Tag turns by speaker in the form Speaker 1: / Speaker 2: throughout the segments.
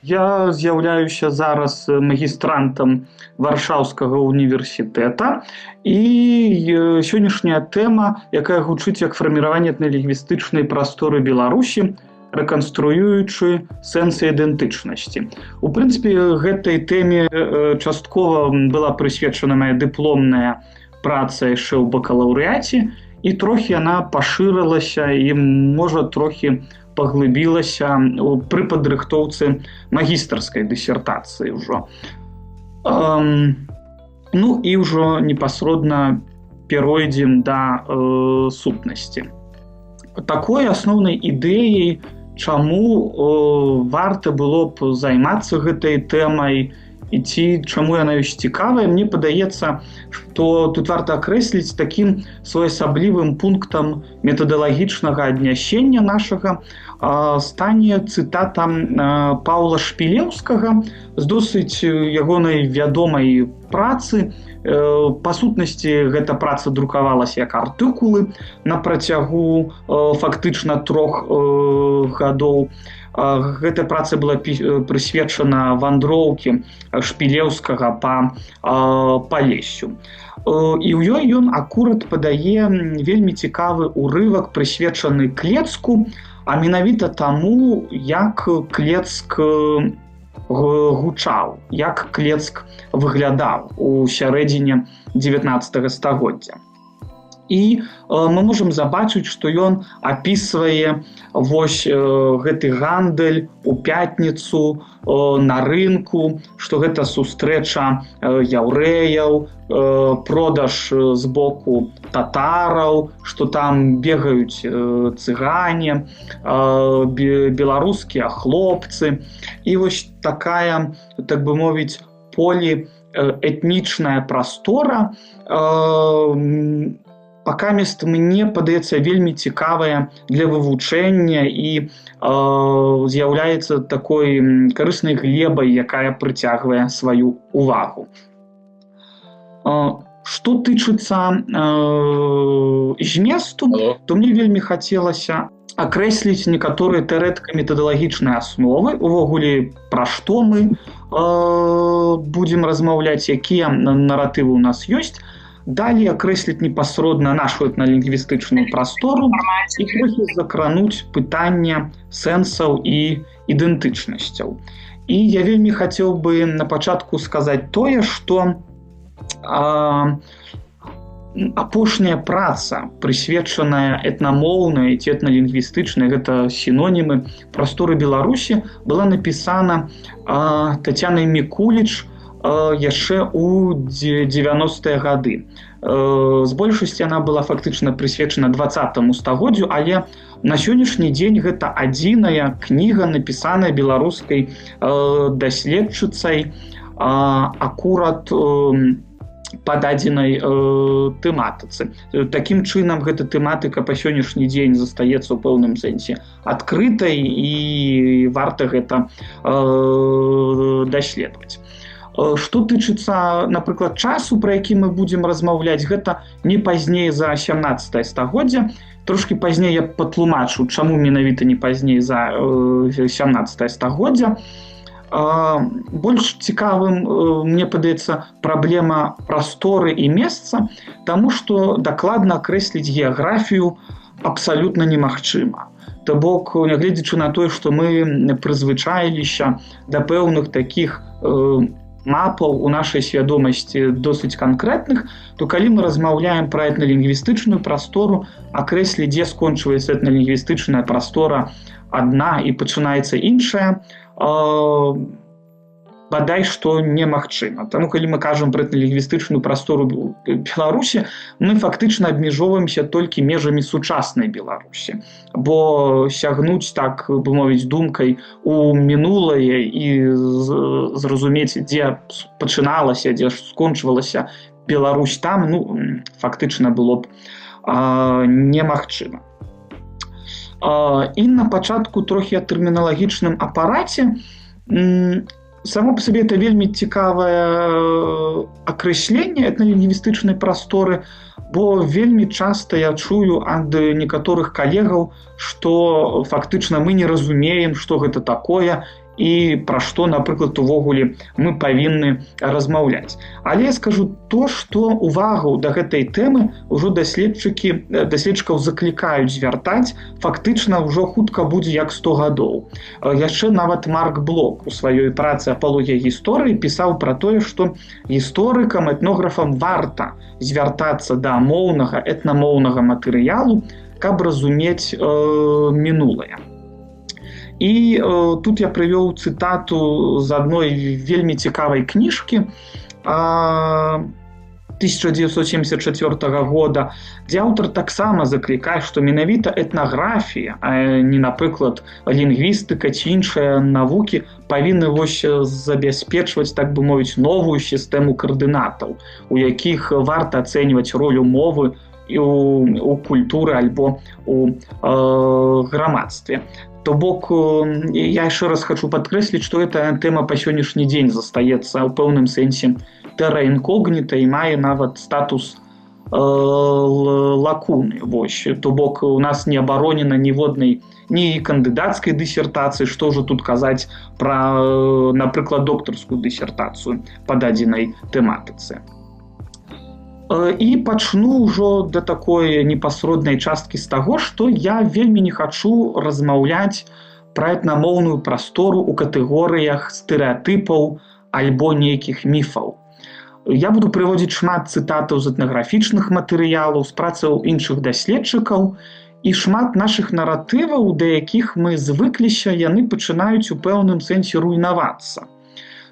Speaker 1: Я з'яўляюся зараз магістрантам варшаўскага універсітэта і сённяшняя тэма, якая гучыць як фарміраванне этналінгвістычнай прасторы Беларусі, рэканструюючы сэнсы ідэнтычнасці. У прынцыпе, гэтай тэме часткова была прысвечана мая дыпломная праца яшчэ ў бакалаўрыяце, і трохі яна пашырылася і, можа, трохі паглыбілася пры падрыхтоўцы магістарскай дысертацыі ўжо. Ну і ўжо непасрэдна перайдзем да сутнасці. Такой асноўнай ідэяй, чаму варта было б займацца гэтай тэмай, і ці чаму яна ёсць цікавая, мне падаецца, што тут варта акрэсліць такім своеасаблівым пунктам метадалагічнага аднясення нашага стане цытата Паўла Шпілеўскага з досыць ягонай вядомай працы. Па сутнасці, гэта праца друкавалася як артыкулы на працягу фактычна 3 гадоў. Гэта праца была прысвечана вандроўкі Шпілеўскага па Палессю. І ў ёй ён акурат падае вельмі цікавы урывак, прысвечаны Клецку, а менавіта таму, як Клецк гучаў, як Клецк выглядаў у сярэдзіне 19 стагоддзя. І мы можам забачыць, што ён апісвае вось гэты гандаль у пятніцу на рынку, што гэта сустрэча яўрэяў, продаж з боку татараў, што там бегаюць цыгане, беларускія хлопцы. І вось такая, так бы мовіць, поліэтнічная прастора пакамест мне падаецца вельмі цікавая для вывучэння і з'яўляецца такой карыснай глебай, якая прыцягвае сваю увагу. Што тычыцца зместу, то мне вельмі хацелася акрэсліць некаторыя тэарэтыка-метадалагічныя асновы, увогуле пра што мы будзем размаўляць, якія наратывы ў нас ёсць. Далее акрэсліць непасрэдна нашу этналінгвістычную прастору і трохі закрануць пытанне сэнсаў і ідэнтычнасцяў. І я вельмі хацеў бы на пачатку сказаць тое, што апошняя праца, прысвечаная этнамоўнай ці этналінгвістычнай, гэта сінонімы прасторы Беларусі, была напісана Тацянай Мікуліч яшчэ ў 90-е гады. З большасці яна была фактычна прысвечана 20-му стагоддзю, але на сённяшні дзень гэта адзіная кніга, напісаная беларускай даследчыцай акурат па дадзенай тэматыцы. Такім чынам, гэта тэматыка па сённяшні дзень застаецца ў пэўным сэнсе адкрытай і варта гэта даследаваць. Што тычыцца, напрыклад, часу, пра які мы будзем размаўляць, гэта не пазней за 17 стагоддзя. Трошкі пазней я патлумачу, чаму менавіта не пазней за 17 стагоддзя. Больш цікавым, мне падаецца, праблема прасторы і месца, таму што дакладна акрэсліць геаграфію абсалютна немагчыма. То бок, нягледзячы на тое, што мы прызвычаіліся да пэўных такіх мапаў у нашай свядомасці досыць канкрэтных, то калі мы размаўляем пра этналінгвістычную прастору, акрэсліць, дзе скончваецца этналінгвістычная прастора адна і пачынаецца іншая, бадай што немагчыма. Таму, калі мы кажам пра этналінгвістычную прастору Беларусі, мы фактычна абмяжоўваемся толькі межамі сучаснай Беларусі. Бо сягнуць, так бы мовіць, думкай у мінулае і зразумець, дзе пачыналася, дзе скончвалася Беларусь там, фактычна было б немагчыма. І на пачатку трохі о тэрміналагічным апараце. Само по сабе это вельмі цікавае акрэсленне этналінгвістычнай прасторы, бо вельмі часта я чую ад некаторых калегаў, што фактычна мы не разумеем, што гэта такое, і пра што, напрыклад, увогуле мы павінны размаўляць. Але я скажу то, што увагу да гэтай тэмы ўжо даследчыкаў заклікаюць звяртаць, фактычна ўжо хутка будзе як 100 гадоў. Яшчэ нават Марк Блок у сваёй працы «Апалогія гісторыі» пісаў пра тое, што гісторыкам, этнографам варта звяртацца да моўнага, этнамоўнага матэрыялу, каб разумець мінулае. І тут я прывёў цытату з адной вельмі цікавай кніжкі 1974 года, дзе аўтар таксама заклікае, што менавіта этнаграфія, а не, напрыклад, лінгвістыка ці іншыя навукі павінны забяспечваць, так бы мовіць, новую сістэму каардынатаў, у якіх варта ацэньваць ролю мовы у культуры альбо у грамадстве. То бок, я яшчэ раз хочу падкрэсліць, што эта тэма па сённяшні дзень застаецца ў пэўным сэнсе тэра інкогніта і мае нават статус лакуны. То бок, у нас не абаронена ніводнай ні кандыдацкай дысертацыі, што ўжо тут казаць пра, напрыклад, доктарскую дысертацыю па дадзенай тэматыцы. І пачну ўжо да такой непасрэднай часткі з таго, што я вельмі не хачу размаўляць пра этнамоўную прастору ў катэгорыях стэрэатыпаў альбо нейкіх міфаў. Я буду прыводзіць шмат цытатаў з этнаграфічных матэрыялаў, з працаў іншых даследчыкаў, і шмат нашых наратываў, да якіх мы звыкліся, яны пачынаюць у пэўным сэнсе руйнавацца.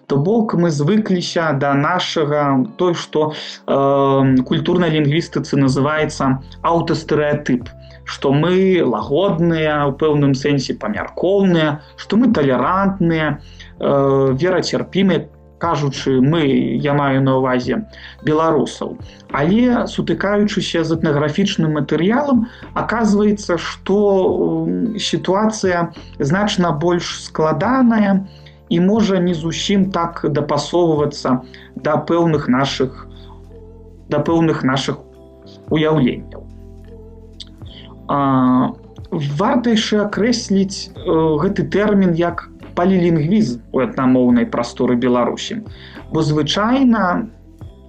Speaker 1: То бок мы звыкліся да нашага, той, што культурнай лінгвістыцы называецца аўтастэрэатып, што мы лагодныя, у пэўным сэнсе памяркоўныя, што мы талерантныя, верацярпімыя, кажучы мы, я маю на ўвазе беларусаў. Але, сутыкаючыся з этнаграфічным матэрыялам, аказваецца, што сітуацыя значна больш складаная, і можа не зусім так дапасоўвацца да пэўных нашых уяўленняў. Варта яшчэ акрэсліць гэты тэрмін як палілінгвізм у этнамоўнай прасторы Беларусі. Бо звычайна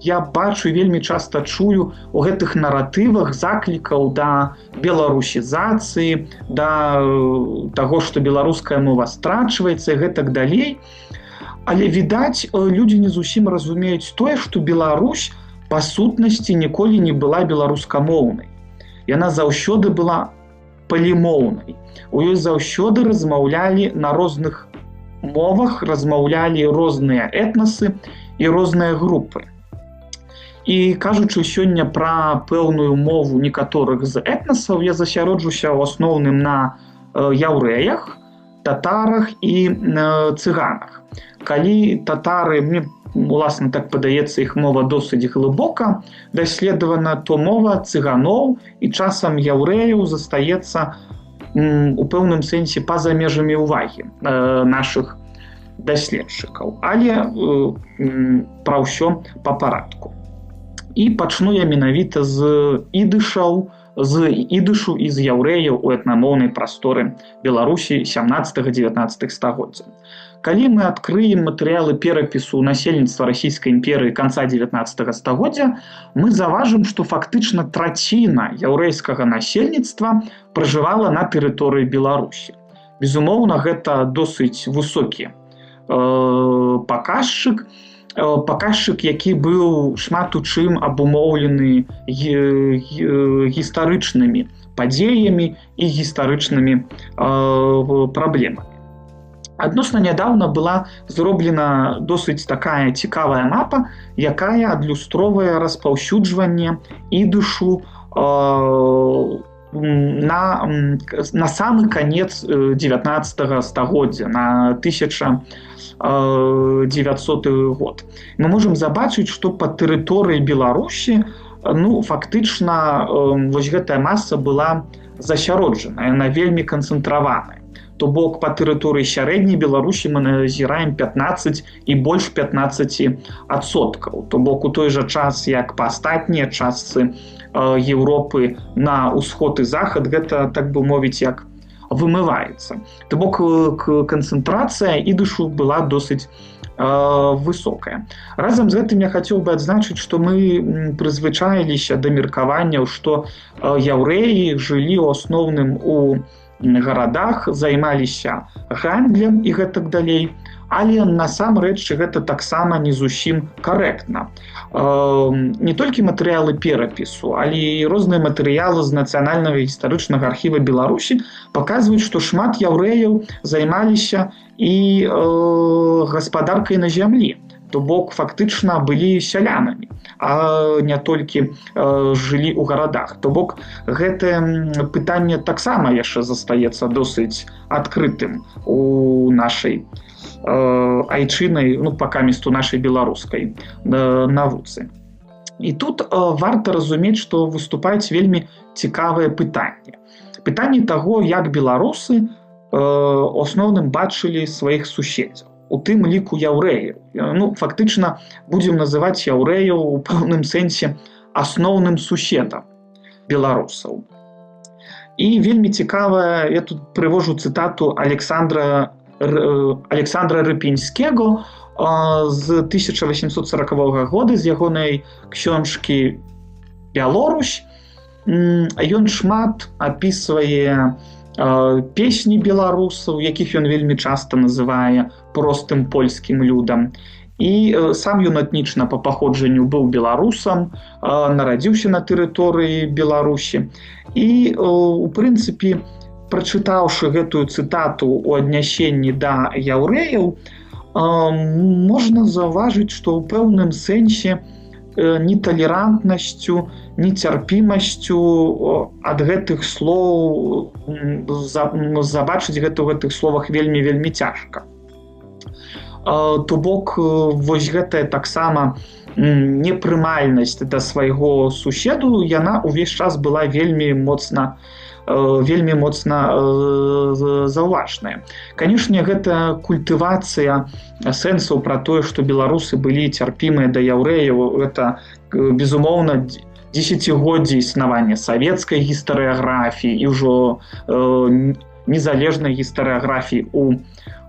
Speaker 1: я бачу і вельмі часта чую у гэтых наратывах заклікаў да беларусізацыі, да таго, што беларуская мова страчваецца і гэтак далей. Але, відаць, людзі не зусім разумеюць тое, што Беларусь па сутнасці ніколі не была беларускамоўнай. Яна заўсёды была палімоўнай. У ёй заўсёды размаўлялі на розных мовах, размаўлялі розныя этнасы і розныя групы. І кажучы сёння пра пэўную мову некаторых з этнасаў, я засяроджуся ў асноўным на яўрэях, татарах і цыганах. Калі татары, мне уласна так падаецца, іх мова досыць глыбока даследавана, то мова цыганоў і часам яўрэяў застаецца у пэўным сэнсе па-за межамі ўвагі нашых даследчыкаў. Але пра ўсё па парадку. І пачну я менавіта з ідышу і з яўрэяў у этнамоўнай прасторы Беларусі 17-19 стагоддзя. Калі мы адкрыем матэрыялы перапісу насельніцтва Расійскай імперыі канца 19 стагоддзя, мы заўважым, што фактычна траціна яўрэйскага насельніцтва пражывала на тэрыторыі Беларусі. Безумоўна, гэта досыць высокі паказчык, які быў шмат у чым абумоўлены гістарычнымі падзеямі і гістарычнымі праблемамі. Адносна нядаўна была зроблена досыць такая цікавая мапа, якая адлюстроўвае распаўсюджванне ідышу на самы канец 19 стагоддзя, на 1900 год. Мы можам забачыць, што па тэрыторыі Беларусі фактычна вось гэтая маса была засяроджана, яна вельмі канцэнтраваная. То бок па тэрыторыі сярэдняй Беларусі мы назіраем 15 і больш 15%. То бок у той жа час, як па астатнія частцы Еўропы на ўсход і захад, гэта, так бы мовіць, як вымываецца. То бок канцэнтрацыя ідышу была досыць высокая. Разам з гэтым я хацеў бы адзначыць, што мы прызвычаіліся да меркаванняў, што яўрэі жылі ў асноўным у гарадах, займаліся гандлем і гэтак далей, але насамрэч гэта таксама не зусім карэктна. Не толькі матэрыялы перапісу, але і розныя матэрыялы з Нацыянальнага гістарычнага архіва Беларусі паказваюць, што шмат яўрэяў займаліся і гаспадаркай на зямлі. То бок фактычна былі сялянамі, а не толькі жылі ў гарадах. То бок гэтае пытанне таксама яшчэ застаецца досыць адкрытым у нашай айчыннай, пакамісту нашай беларускай навуцы. І тут варта разумець, што выступаюць вельмі цікавыя пытанні. Пытанні таго, як беларусы у асноўным бачылі сваіх суседзяў. У тым ліку яўрэяў. Фактычна будзем называць яўрэяў у пэўным сэнсе асноўным суседам беларусаў. І вельмі цікава, я тут прывожу цытату Александра Рыпінскага з 1840 года, з ягонай ксёнжкі «Бялорусь». Ён шмат апісвае песні беларусаў, якіх ён вельмі часта называе простым польскім людам. І сам ён этнічна па паходжанню быў беларусам, нарадзіўся на тэрыторыі Беларусі. І, у прынцыпе, прачытаўшы гэтую цытату ў аднясенні да яўрэяў, можна заўважыць, што ў пэўным сэнсе неталерантнасцю, нецярпімасцю ад гэтых слоў забачыць гэта ў гэтых словах вельмі цяжка. То бок вось гэтая таксама непрымальнасць да свайго суседу, яна ўвесь час была вельмі моцна заўважная. Канешне, гэта культывацыя сэнсаў пра тое, што беларусы былі цярпімыя да яўрэяў, гэта, безумоўна, дзесяцігоддзі існавання савецкай гістарыяграфіі і ўжо незалежнай гістарыяграфіі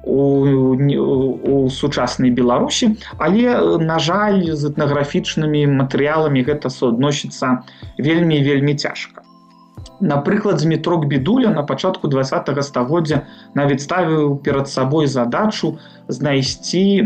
Speaker 1: у сучаснай Беларусі, але, на жаль, з этнаграфічнымі матэрыяламі гэта суадносіцца вельмі цяжка. Напрыклад, Змітрок Бідуля на пачатку 20-го стагоддзя нават ставіў перад сабой задачу знайсці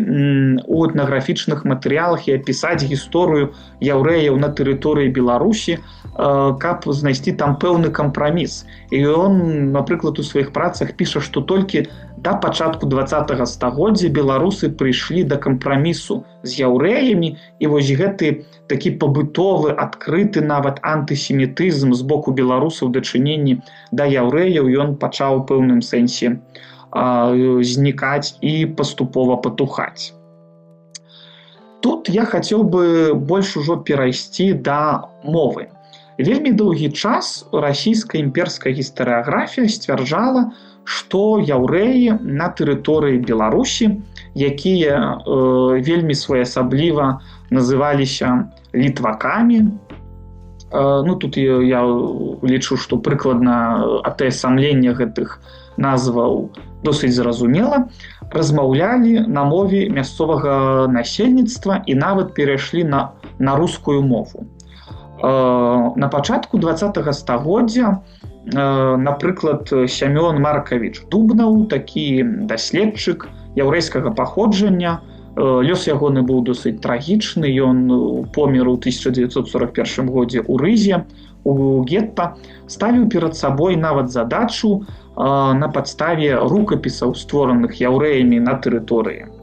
Speaker 1: у этнаграфічных матэрыялах і апісаць гісторыю яўрэяў на тэрыторыі Беларусі, каб знайсці там пэўны кампраміс. І ён, напрыклад, у сваіх працах піша, што толькі да пачатку 20-го стагоддзя беларусы прыйшлі да кампрамісу з яўрэямі, і вось гэты такі пабытовы, адкрыты нават антысемітызм з боку беларусаў дачыненні да яўрэяў, ён пачаў у пэўным сэнсе знікаць і паступова патухаць. Тут я хацеў бы больш ужо перайсці да мовы. Вельмі доўгі час расійская імперская гістарыяграфія сцвярджала, што яўрэі на тэрыторыі Беларусі, якія вельмі своеасабліва называліся літвакамі, тут я лічу, што прыкладна атаясамленне гэтых назваў досыць зразумела, размаўлялі на мове мясцовага насельніцтва і нават перайшлі на рускую мову. На пачатку 20-го стагоддзя, напрыклад, Сямён Маркавіч Дубнаў, такі даследчык яўрэйскага паходжання, лёс ягоны быў досыць трагічны, ён помер у 1941 годзе ў Рызе, у гетта, ставіў перад сабой нават задачу на падставе рукапісаў, створаных яўрэямі на тэрыторыі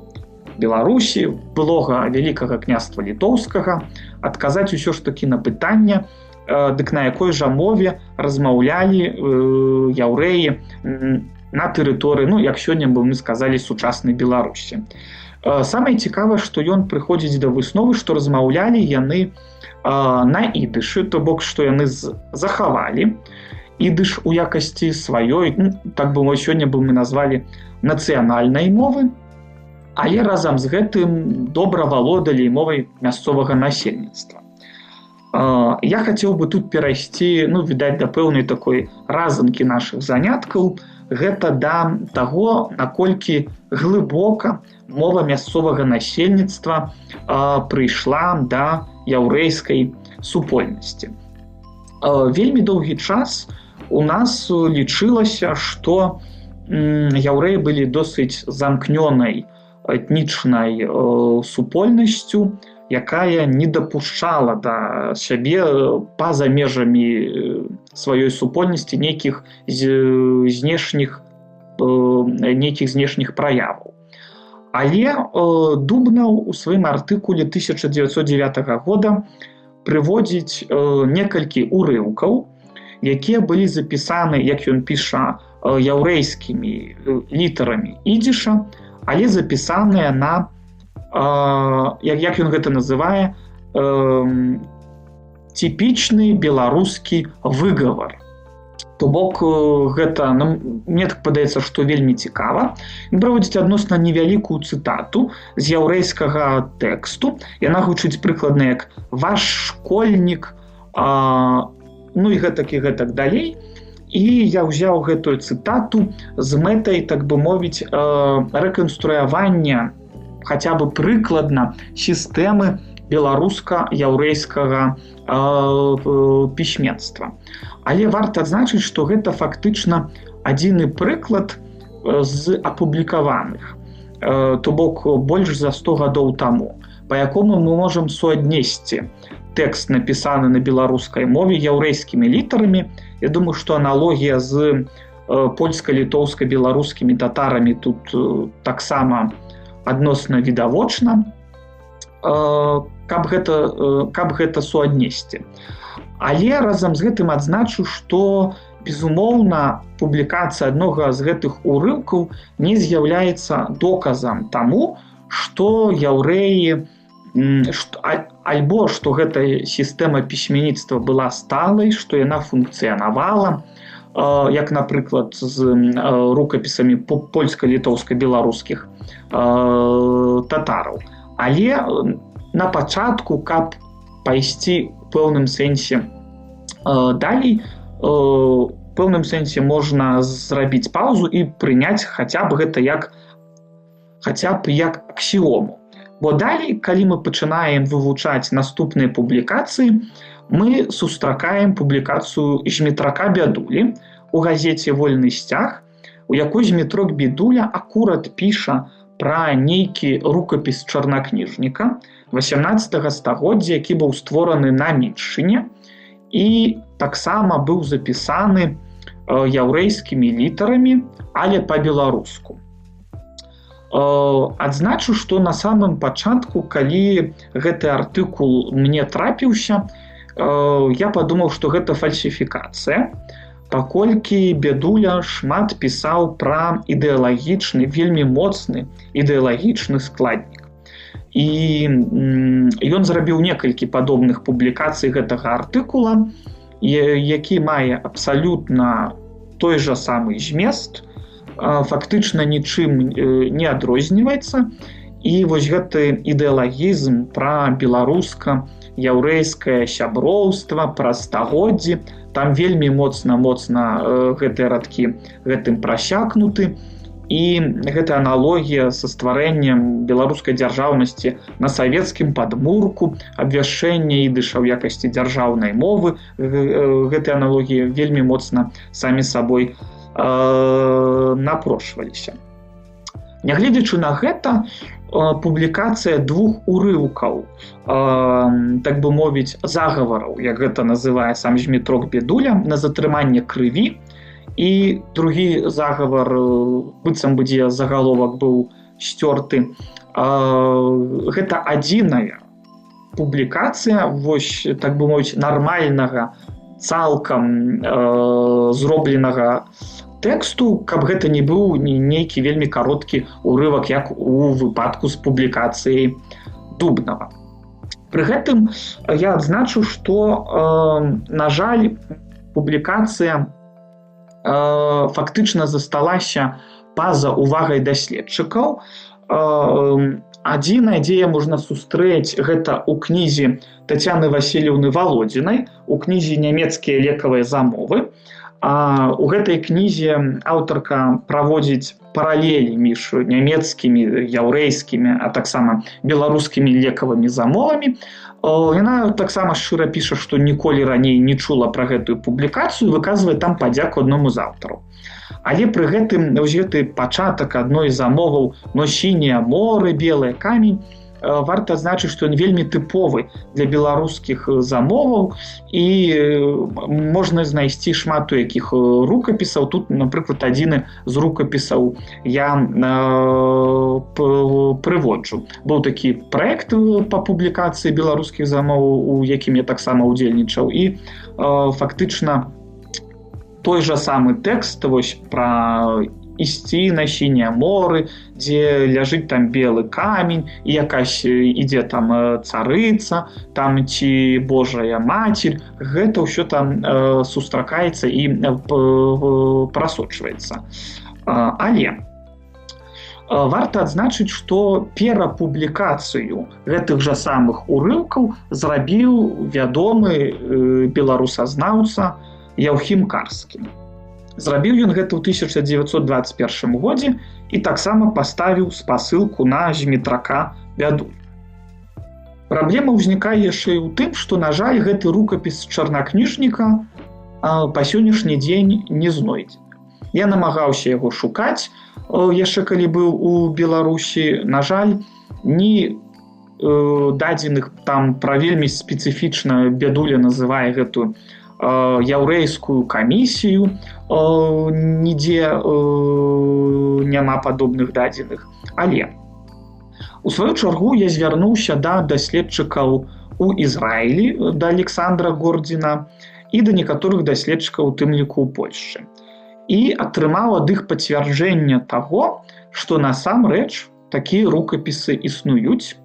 Speaker 1: Беларусі, былога Вялікага княства Літоўскага, адказаць усё ж такі на пытанне, дык на якой жа мове размаўлялі яўрэі на тэрыторыі, як сёння бы мы сказалі, сучаснай Беларусі. Самае цікавае, што ён прыходзіць да высновы, што размаўлялі яны на ідышы, то бок, што яны захавалі ідыш у якасці сваёй, так бы сёння бы мы назвалі нацыянальнай мовы, але разам з гэтым добра валодалі мовай мясцовага насельніцтва. Я хацеў бы тут перайсці, відаць, да пэўнай такой разынкі нашых заняткаў, гэта да таго, наколькі глыбока мова мясцовага насельніцтва прыйшла да яўрэйскай супольнасці. Вельмі доўгі час у нас лічылася, што яўрэі былі досыць замкнёнай этнічнай супольнасцю, якая не дапушчала да сябе па-за межамі сваёй супольнасці нейкіх знешніх праяваў. Але Дубнаў у сваім артыкуле 1909 года прыводзіць некалькі урыўкаў, якія былі запісаны, як ён піша, яўрэйскімі літарамі ідзіша, але запісаныя на, як ён гэта называе, типічны беларускі выгавар. То бок гэта, мне так падаецца, што вельмі цікава. Ён праводзіць адносна невялікую цытату з яўрэйскага тэксту. Яна гучыць прыкладна як «ваш школьнік», ну і гэтак далей. І я ўзяў гэтую цытату з мэтай, так бы мовіць, рэканструявання хаця бы прыкладна сістэмы беларуска-яўрэйскага пісьменства. Але варта адзначыць, што гэта фактычна адзіны прыклад з апублікаваных, то бок больш за 100 гадоў таму, па якому мы можам суаднесці тэкст, напісаны на беларускай мове яўрэйскімі літарамі. Я думаю, што аналогія з польска-літоўска-беларускімі татарамі тут таксама адносна відавочна, каб гэта суаднесці. Але разам з гэтым адзначу, што, безумоўна, публікацыя аднога з гэтых урыўкаў не з'яўляецца доказам таму, што яўрэі, альбо што гэта сістэма пісьменніцтва была сталай, што яна функцыянавала, як, напрыклад, з рукапісамі польска-літоўска-беларускіх татараў. Але на пачатку, каб пайсці у пэўным сэнсе далей, у пэўным сэнсе можна зрабіць паўзу і прыняць хаця б гэта як аксіому. Бо далей, калі мы пачынаем вывучаць наступныя публікацыі, мы сустракаем публікацыю Змітрака Бядулі у газеце «Вольны сцяг», у якой Змітрок Бядуля акурат піша пра нейкі рукапіс чарнакніжніка 18 стагоддзя, які быў створаны на Меншыне і таксама быў запісаны яўрэйскімі літарамі, але па-беларуску. Адзначу, што на самым пачатку, калі гэты артыкул мне трапіўся, я падумаў, што гэта фальсіфікацыя, паколькі Бядуля шмат пісаў пра ідэалагічны, вельмі моцны ідэалагічны складнік. І ён зрабіў некалькі падобных публікацый гэтага артыкула, які мае абсалютна той жа самы змест, фактычна нічым не адрозніваецца. І вось гэты ідэалагізм пра беларуска-яўрэйскае сяброўства, пра стагоддзі, там вельмі моцна гэтыя радкі гэтым прасякнуты. І гэта аналогія са стварэннем беларускай дзяржаўнасці на савецкім падмурку, абвяшчэнне ідыша ў якасці дзяржаўнай мовы. Гэтыя аналогіі вельмі моцна самі сабой напрошваліся. Нягледзячы на гэта, публікацыя двух урыўкаў, так бы мовіць, загавараў, як гэта называе сам Змітрок Бядуля, на затрыманне крыві, і другі загавар, быццам бы дзе загаловак быў сцёрты. Гэта адзіная публікацыя, вось, так бы мовіць, нармальнага, цалкам зробленага тэксту, каб гэта не быў нейкі вельмі кароткі урывак, як у выпадку з публікацыяй Дубнава. Пры гэтым я адзначу, што, на жаль, публікацыя фактычна засталася па-за увагай даследчыкаў. Адзіная, дзе можна сустрэць, гэта ў кнізе Тацяны Васильеўны Володзінай, у кнізе «Нямецкія лекавыя замовы». У гэтай кнізе аўтарка праводзіць паралелі між нямецкімі, яўрэйскімі, а таксама беларускімі лекавымі замовамі. Яна таксама шчыра піша, што ніколі раней не чула пра гэтую публікацыю, выказвае там падзяку аднаму з аўтараў. Але пры гэтым гэты пачатак адной з замоваў «Но сінія моры, белыя камень» варта адзначыць, што ён вельмі тыповы для беларускіх замоваў і можна знайсці шмат у якіх рукапісаў. Тут, напрыклад, адзін з рукапісаў я прыводжу. Быў такі праект па публікацыі беларускіх замоваў, у якім я таксама ўдзельнічаў, і фактычна той жа самы тэкст вось пра ісці на сінія моры, дзе ляжыць там белы камень, і якась ідзе там царыца, там ці Божая Мацер, гэта ўсё там сустракаецца і прасочваецца. Але варта адзначыць, што перапублікацыю гэтых жа самых урыўкаў зрабіў вядомы беларусазнаўца Яўхім Карскі. Зрабіў ён гэта ў 1921 годзе і таксама паставіў спасылку на Змітрака Бядуль. Праблема ўзнікае яшчэ і ў тым, што, на жаль, гэты рукапіс чарнакніжніка па сённяшні дзень не знойдзены. Я намагаўся яго шукаць, яшчэ калі быў у Беларусі. На жаль, ні дадзеных там пра вельмі спецыфічна Бядуля называе гэтую яўрэйскую камісію, нідзе няма падобных дадзеных. Але у сваю чаргу я звярнуўся да даследчыкаў у Ізраілі, да Александра Гордзіна і да некаторых даследчыкаў, у тым ліку ў Польшчы. І атрымаў ад іх пацвярджэнне таго, што насамрэч такія рукапісы існуюць,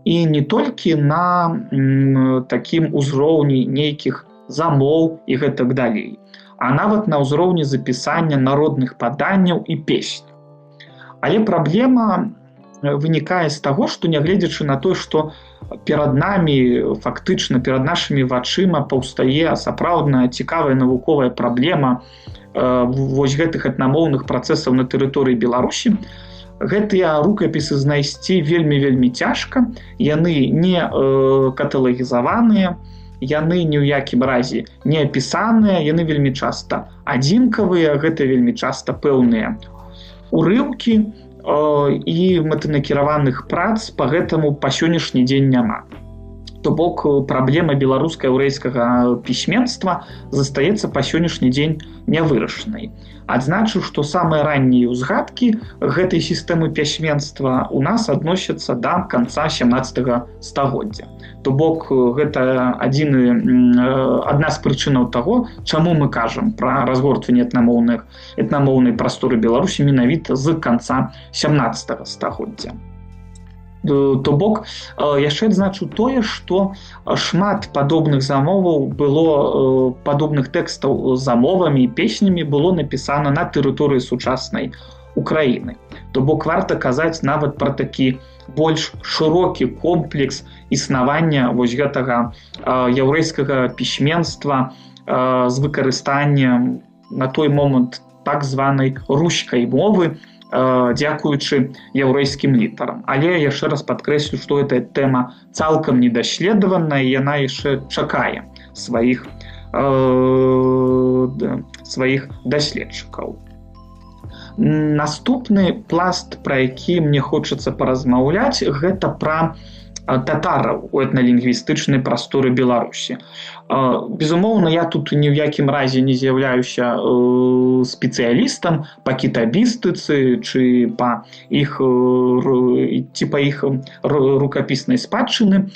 Speaker 1: і не толькі на такім узроўні нейкіх замоў і гэтак далей, а нават на ўзроўні запісання народных паданняў і песень. Але праблема вынікае з таго, што нягледзячы на тое, што перад намі, фактычна перад нашымі вачыма паўстае сапраўдная цікавая навуковая праблема вось гэтых этнамоўных працэсаў на тэрыторыі Беларусі, гэтыя рукапісы знайсці вельмі-вельмі цяжка, яны не каталагізаваныя, яны ні ў якім разе не апісаныя, яны вельмі часта адзінкавыя, гэта вельмі часта пэўныя урыўкі, і мэтанакіраваных прац па гэтаму па сённяшні дзень няма. То бок праблема беларуска-яўрэйскага пісьменства застаецца па сённяшні дзень нявырашанай. Адзначу, што самыя раннія ўзгадкі гэтай сістэмы пісьменства у нас адносяцца да канца 17 стагоддзя. То бок гэта адна з прычынаў таго, чаму мы кажам пра разгортванне этнамоўнай прасторы Беларусі менавіта з канца 17 стагоддзя. То бок, яшчэ адзначу тое, што шмат падобных замоваў было, падобных тэкстаў замовамі і песнямі было напісана на тэрыторыі сучаснай Украіны. То бок варта казаць нават пра такі больш шырокі комплекс існавання вось гэтага яўрэйскага пісьменства з выкарыстаннем на той момант так званай рускай мовы, дзякуючы яўрэйскім літарам. Але яшчэ раз падкрэслю, што гэтая тэма цалкам недаследаваная, яна яшчэ чакае сваіх даследчыкаў. Наступны пласт, пра які мне хочацца паразмаўляць, гэта пра татараў у этналінгвістычнай прасторы Беларусі. Безумоўна, я тут ні ў якім разе не з'яўляюся спецыялістам па кітабістыцы ці па іх рукапіснай спадчыны.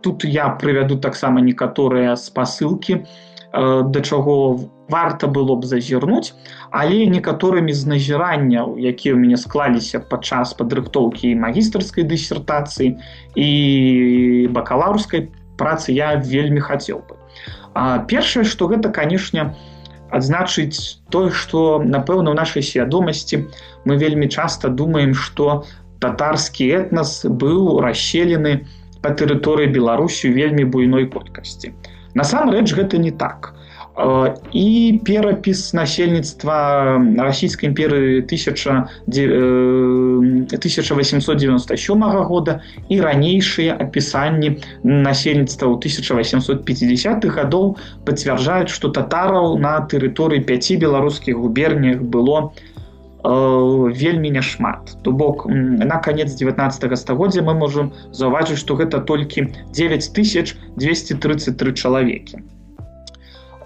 Speaker 1: Тут я прывяду таксама некаторыя спасылкі, да чаго варта было б зазірнуць, але некаторымі з назіранняў, якія ў мяне склаліся падчас падрыхтоўкі магістарскай дысертацыі і бакалаўрскай працы, я вельмі хацеў бы. Першае, што гэта, канешне, адзначыць тое, што, напэўна, ў нашай свядомасці мы вельмі часта думаем, што татарскі этнас быў расселены па тэрыторыі Беларусі ў вельмі буйной колькасці. Насамрэч, гэта не так. і перапіс насельніцтва расійскай імперыі 1897 года і ранейшыя апісанні насельніцтва ў 1850-х гадоў пацвярджаюць, што татараў на тэрыторыі 5 беларускіх губерніях было вельмі няшмат. То бок на канец 19 стагоддзя мы можам заўважыць, што гэта толькі 9233 чалавекі.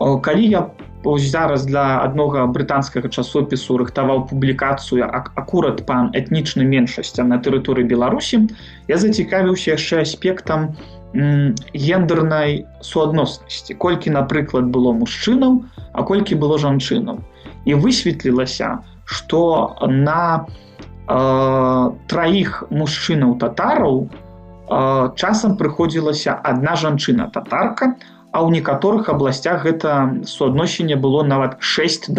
Speaker 1: Калі я зараз для аднога брытанскага часопісу рыхтаваў публікацыю акурат па этнічным меншасцям на тэрыторыі Беларусі, я зацікавіўся яшчэ аспектам гендернай суадноснасці. Колькі, напрыклад, было мужчынаў, а колькі было жанчынаў. І высветлілася, што на траіх мужчынаў-татараў часам прыходзілася адна жанчына-татарка, а ў некаторых абласцях гэта суадношенне было нават 6:1.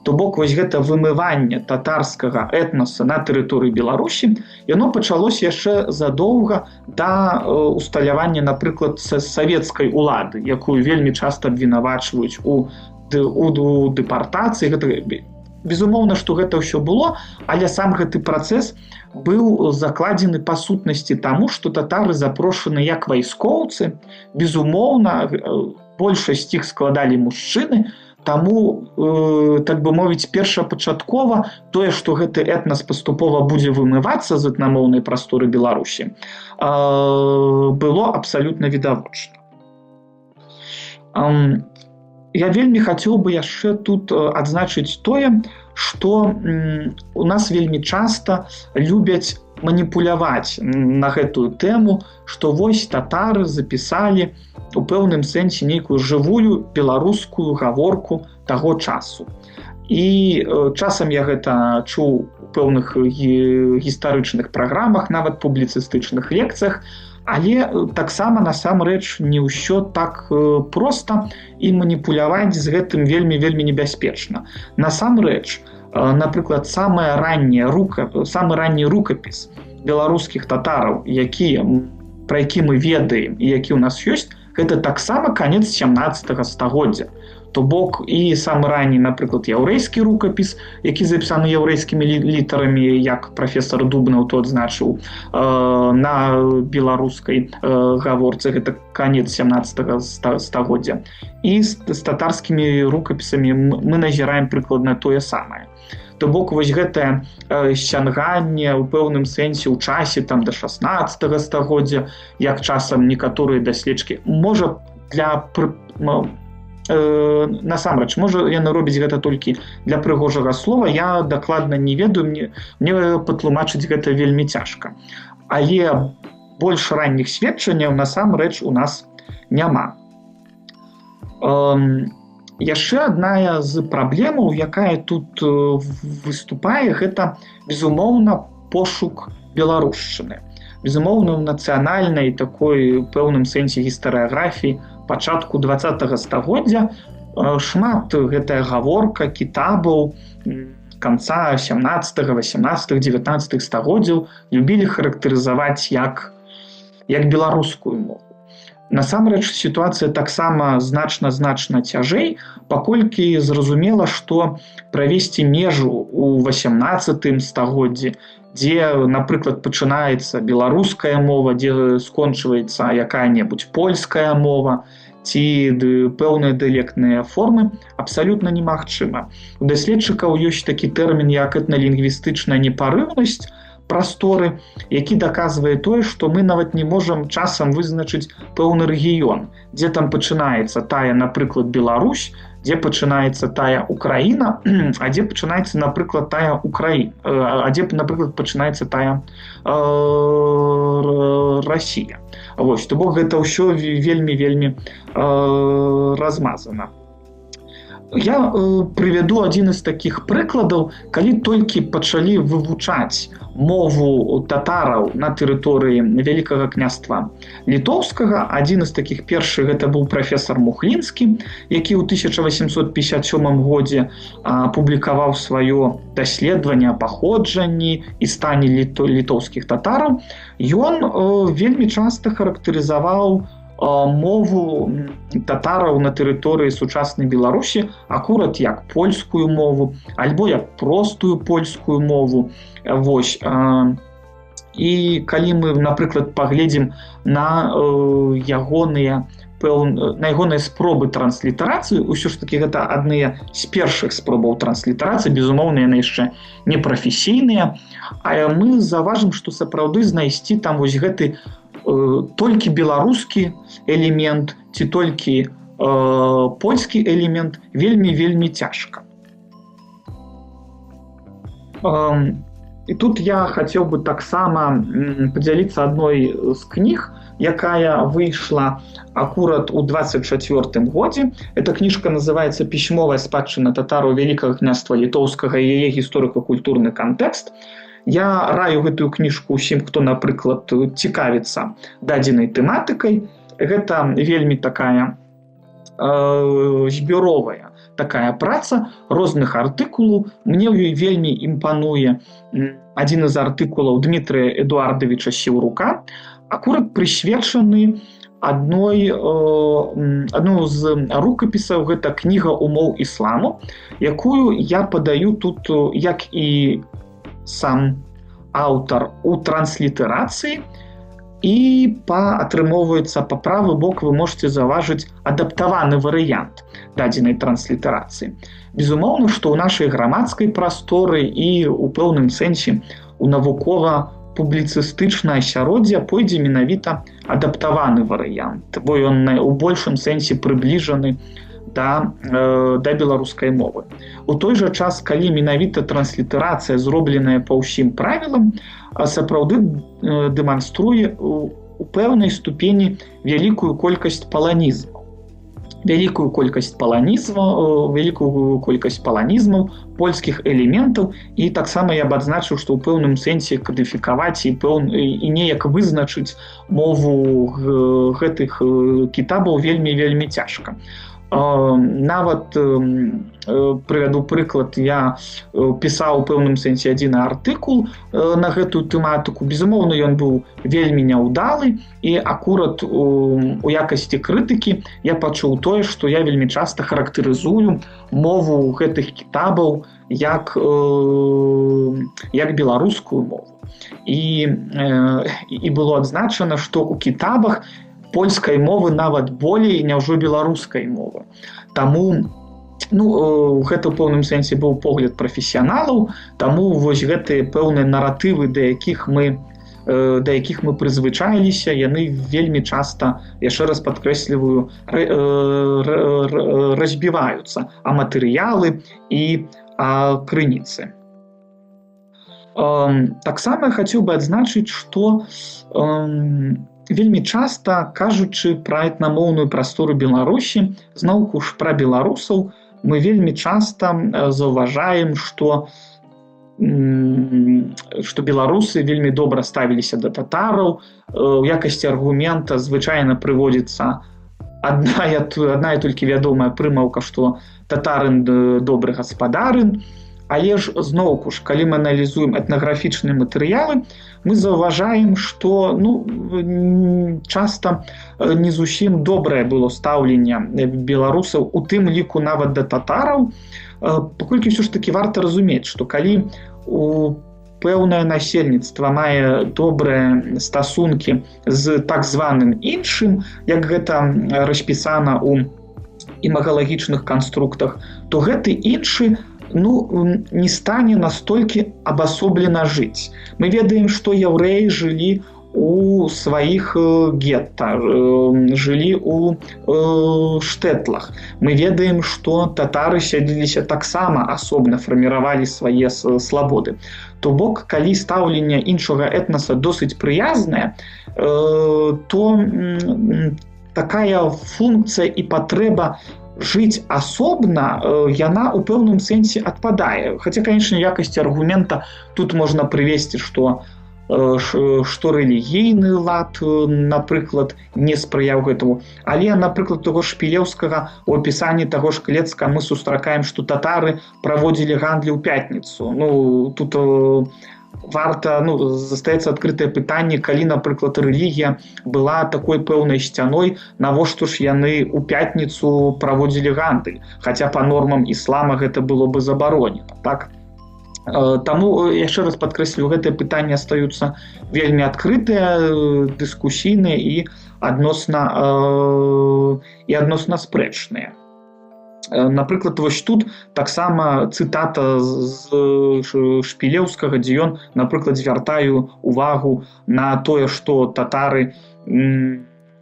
Speaker 1: То бок вось гэта вымыванне татарскага этноса на тэрыторыі Беларусі, яно пачалося яшчэ задоўга да усталявання, напрыклад, савецкай улады, якую вельмі часта абвінавачваюць у дэпартацыі. Безумоўна, што гэта ўсё было, але сам гэты працэс быў закладзены па сутнасці таму, што татары запрошаны як вайскоўцы. Безумоўна, большасць іх складалі мужчыны, таму, так бы мовіць, першапачаткова тое, што гэты этнас паступова будзе вымывацца з этнамоўнай прасторы Беларусі, было абсалютна відавочна. Я вельмі хацеў бы яшчэ тут адзначыць тое, што у нас вельмі часта любяць маніпуляваць на гэтую тэму, што вось татары запісалі у пэўным сэнсе нейкую жывую беларускую гаворку таго часу. І часам я гэта чуў у пэўных гістарычных праграмах, нават публіцыстычных лекцыях, але таксама насамрэч не ўсё так проста і маніпуляваць з гэтым вельмі небяспечна. Насамрэч, напрыклад, самы ранні рукапіс беларускіх татараў, пра які мы ведаем і які ў нас ёсць, гэта таксама канец 17 стагоддзя. То бок і самы ранні, напрыклад, яўрэйскі рукапіс, які запісаны яўрэйскімі літарамі, як прафесор Дубнаў то адзначыў, на беларускай гаворцы, гэта канец 17 стагоддзя. І з татарскімі рукапісамі мы назіраем прыкладна тое самае. То бок вось гэтае сцянганне ў пэўным сэнсе ў часе там да 16 стагоддзя, як часам некаторыя даследчыкі, можа насамрэч, можа яны робяць гэта толькі для прыгожага слова, я дакладна не ведаю, мне патлумачыць гэта вельмі цяжка. Але больш ранніх сведчанняў насамрэч у нас няма. Яшчэ адна з праблемаў, якая тут выступае, гэта, безумоўна, пошук беларушчыны. Безумоўна, у нацыянальнай такой пэўным сэнсе гістарыяграфіі пачатку 20 стагоддзя шмат гэтая гаворка кітабаў канца 17, 18, 19 стагоддзяў любілі характарызаваць як беларускую мову. Насамрэч, сітуацыя таксама значна цяжэй, паколькі зразумела, што правесці межу ў 18 стагоддзі, дзе, напрыклад, пачынаецца беларуская мова, дзе скончваецца якая-небудзь польская мова, ці пэўныя дыялектныя формы, абсалютна немагчыма. У даследчыкаў ёсць такі тэрмін, як этналінгвістычная непарыўнасць прасторы, які даказвае тое, што мы нават не можам часам вызначыць пэўны рэгіён, дзе там пачынаецца тая, напрыклад, Беларусь, дзе пачынаецца тая Украіна, а дзе пачынаецца, напрыклад, тая Украіна, а дзе, напрыклад, пачынаецца тая Расія. Вось, то бок гэта ўсё вельмі размазана. Я прывяду адзін з такіх прыкладаў, калі толькі пачалі вывучаць мову татараў на тэрыторыі Вялікага княства Літоўскага. Адзін з такіх першых гэта быў прафесор Мухлінскі, які ў 1857 годзе публікаваў сваё даследаванне о паходжанні і стане літоўскіх татараў. Ён вельмі часта характарызаваў мову татараў на тэрыторыі сучаснай Беларусі акурат як польскую мову альбо як простую польскую мову. Вось. І калі мы, напрыклад, паглядзім на ягоныя спробы транслітарацыі, ўсё ж такі гэта адныя з першых спробаў транслітарацыі, безумоўна, яны яшчэ не прафесійныя, а мы заўважым, што сапраўды знайсці там вось гэты толькі беларускі элемент ці толькі польскі элемент вельмі цяжка. І тут я хацеў бы таксама падзяліцца адной з кніг, якая выйшла акурат у 24-м годзе. Эта кніжка называецца «Пісьмовая спадчына татараў Вялікага княства літоўскага і яе гісторыка-культурны кантэкст». Я раю гэтую кніжку ўсім, хто, напрыклад, цікавіцца дадзенай тэматыкай. Гэта вельмі такая збюровая такая праца розных артыкулаў. Мне вельмі імпануе адзін з артыкулаў Дмітрыя Эдуардавіча Сіўрука, акурат прысвечаны адной з рукапісаў, гэта кніга умоў ісламу, якую я падаю тут як і сам аўтар у транслітарацыі, і атрымоўваецца па правы бок вы можете заўважыць адаптаваны варыянт дадзенай транслітарацыі. Безумоўна, што ў нашай грамадскай прасторы і ў пэўным сэнсе у навукова-публіцыстычнае асяроддзе пойдзе менавіта адаптаваны варыянт, бо ён у большым сэнсе прыбліжаны да беларускай мовы. У той жа час, калі менавіта транслітарацыя зробленая па ўсім правілам, сапраўды дэманструе у пэўнай ступені вялікую колькасць паланізмаў. Вялікую колькасць паланізмаў, польскіх элементаў, і таксама я б адзначыў, што ў пэўным сэнсе кадыфікаваць і неяк вызначыць мову гэтых кітабаў вельмі цяжка. Нават прывяду прыклад, я пісаў у пэўным сэнсе адзін артыкул на гэтую тэматыку. Безумоўна, ён быў вельмі няўдалы, і акурат у якасці крытыкі я пачуў тое, што я вельмі часта характарызую мову гэтых кітабаў як беларускую мову. І было адзначана, што ў кітабах польскай мовы нават болей, няўжо беларускай мовы. Таму гэта ў пэўным сэнсе быў погляд прафесіяналаў, таму вось гэтыя пэўныя наратывы, да якіх мы прызвычаіліся, яны вельмі часта, яшчэ раз падкрэсліваю, разбіваюцца а матэрыялы і крыніцы. Таксама я хацеў бы адзначыць, што вельмі часта, кажучы пра этнамоўную прастору Беларусі, зноўку ж пра беларусаў, мы вельмі часта заўважаем, што беларусы вельмі добра ставіліся да татараў. У якасці аргумента звычайна прыводзіцца адна і толькі вядомая прымаўка, што татарын добры гаспадарын. Але ж зноўку ж, калі мы аналізуем этнаграфічныя матэрыялы, мы заўважаем, што часта не зусім добрае было стаўленне беларусаў, у тым ліку нават да татараў, паколькі ўсё ж такі варта разумець, што калі пэўнае насельніцтва мае добрыя стасункі з так званым іншым, як гэта распісана ў імагалагічных канструктах, то гэты іншы не стане настолькі абасоблена жыць. Мы ведаем, што яўрэі жылі у сваіх гетта, жылі у штэтлах. Мы ведаем, што татары сядзіліся таксама асобна, фарміравалі свае слабоды. То бок, калі стаўленне іншага этнаса досыць прыязнае, то такая функцыя і патрэба жыць асобна, яна ў пэўным сэнсе адпадае. Хаця, канечне, якасці аргумента тут можна прывесці, што рэлігійны лад, напрыклад, не спрыяў гэтаму. Але, напрыклад, таго ж Шпілеўскага у апісанні таго ж Клецка мы сустракаем, што татары праводзілі гандлі ў пятніцу. Тут варта, застаецца адкрытае пытанне, калі, напрыклад, рэлігія была такой пэўнай сцяной, навошта ж яны ў пятніцу праводзілі гандаль, хаця па нормам іслама гэта было бы забаронена, так? Таму, яшчэ раз падкрэслю, гэтыя пытанні астаюцца вельмі адкрытыя, дыскусійныя і адносна спрэчныя. Напрыклад, вось тут таксама цытата з Шпілеўскага, дзе ён, напрыклад, звяртае увагу на тое, што татары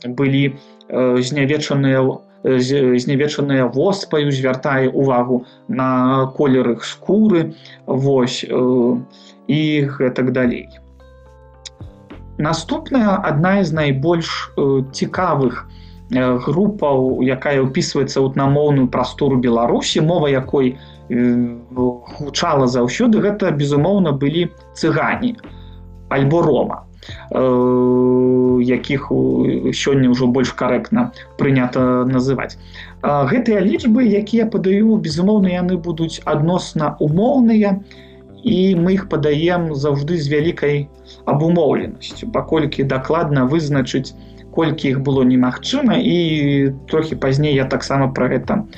Speaker 1: былі знявечаныя воспаю, звяртае увагу на колер іх скуры, вось, і гэтак далей. Наступная, адна з найбольш цікавых групаў, якая ўпісваецца ў этнамоўную прастору Беларусі, мова якой гучала заўсёды, гэта, безумоўна, былі цыгане альбо рома, якіх сёння ўжо больш карэктна прынята называць. Гэтыя лічбы, якія падаю, безумоўна, яны будуць адносна умоўныя, і мы іх падаем заўжды з вялікай абумоўленасцю, паколькі дакладна вызначыць, колькі іх было немагчыма, і трохі пазней я таксама пра гэта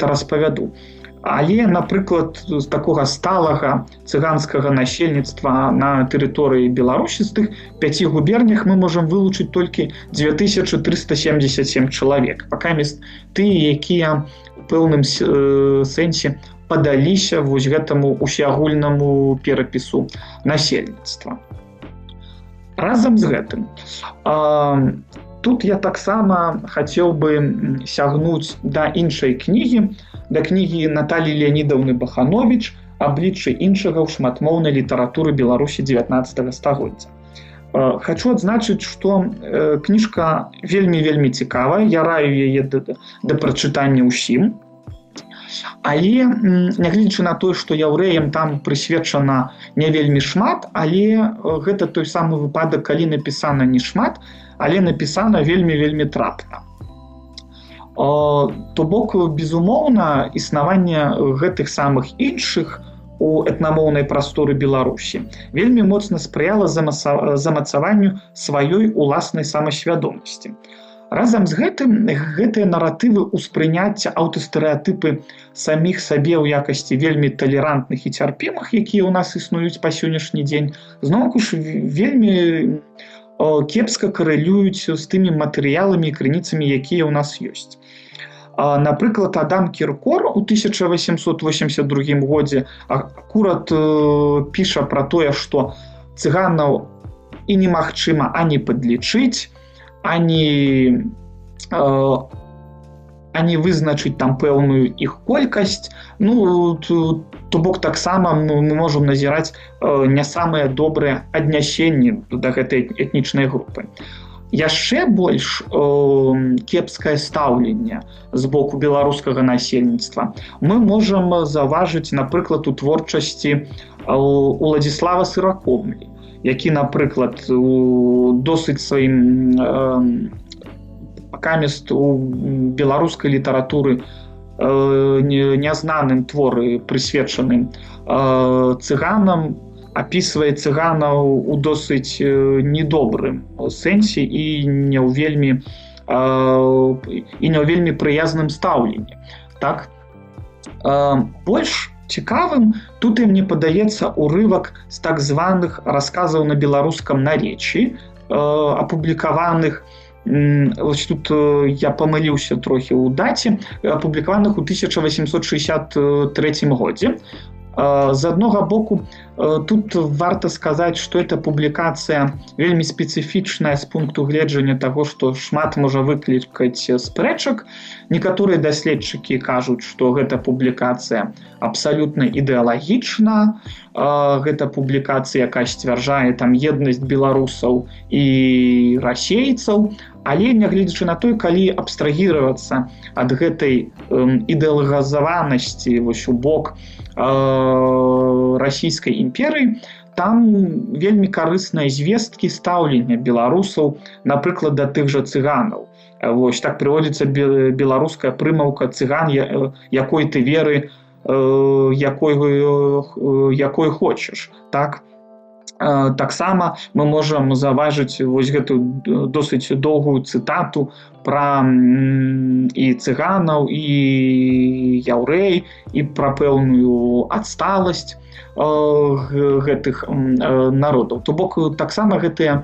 Speaker 1: распавяду. Але, напрыклад, з такога сталага цыганскага насельніцтва на тэрыторыі Беларусі з тых 5 губернях мы можам вылучыць толькі 2377 чалавек. Пакамест тыя, якія ў пэўным сэнсе падаліся вось гэтаму усеагульнаму перапісу насельніцтва. Разам з гэтым, тут я таксама хацеў бы сягнуць да іншай кнігі, да кнігі Наталіі Леанідаўны Бахановіч «Абліччы іншага ў шматмоўнай літаратуры Беларусі 19 стагоддзя». Хачу адзначыць, што кніжка вельмі цікавая, я раю яе да прачытання ўсім. Але, нягледзячы на тое, што яўрэям там прысвечана не вельмі шмат, але гэта той самы выпадак, калі напісана не шмат, але напісана вельмі трапна. То бок, безумоўна, існаванне гэтых самых іншых у этнамоўнай прасторы Беларусі вельмі моцна спрыяла замацаванню сваёй уласнай самасвядомасці. Разам з гэтым, гэтыя наратывы ўспрыняцця, аўтастэрэатыпы саміх сабе ў якасці вельмі талерантных і цярпімых, якія ў нас існуюць па сённяшні дзень, зноўку ж вельмі кепска карэлююць з тымі матэрыяламі і крыніцамі, якія ў нас ёсць. Напрыклад, Адам Кіркор у 1882 годзе акурат піша пра тое, што цыганаў і немагчыма ані падлічыць, ані вызначыць там пэўную іх колькасць. То бок таксама мы можам назіраць не самыя добрыя аднясенні да гэтай этнічнай групы. Яшчэ больш кепскае стаўленне з боку беларускага насельніцтва мы можам заўважыць, напрыклад, у творчасці Уладзіслава Сыракомлі, які, напрыклад, досыць сваім пакамест у беларускай літаратуры нязнаным творы, прысвечаным цыганам, апісвае цыганаў у досыць недобрым сэнсе і не ў вельмі прыязным стаўленні. Так? Больш цікавым тут, і мне падаецца, урывак з так званых расказаў на беларускам наречі, апублікаваных, тут я памыліўся трохі ў даце, апублікаваных у 1863 годзе. З аднога боку, тут варта сказаць, што эта публікацыя вельмі спецыфічная з пункту гледжання таго, што шмат можа выклікаць спрэчак. Некаторыя даследчыкі кажуць, што гэта публікацыя абсалютна ідэалагічна, гэта публікацыя, якая сцвярджае там еднасць беларусаў і расейцаў, але нягледзячы на тое, калі абстрагіравацца ад гэтай ідэалагізаванасці вось у бок расійскай імперыі, там вельмі карысныя звесткі стаўлення беларусаў, напрыклад, да тых жа цыганаў. Вось так прыводзіцца беларуская прымаўка «цыган якой ты веры якой хочаш, так? Таксама мы можам заўважыць вось гэтую досыць доўгую цытату пра і цыганаў, і яўрэй, і пра пэўную адсталасць гэтых народаў. То бок таксама гэтыя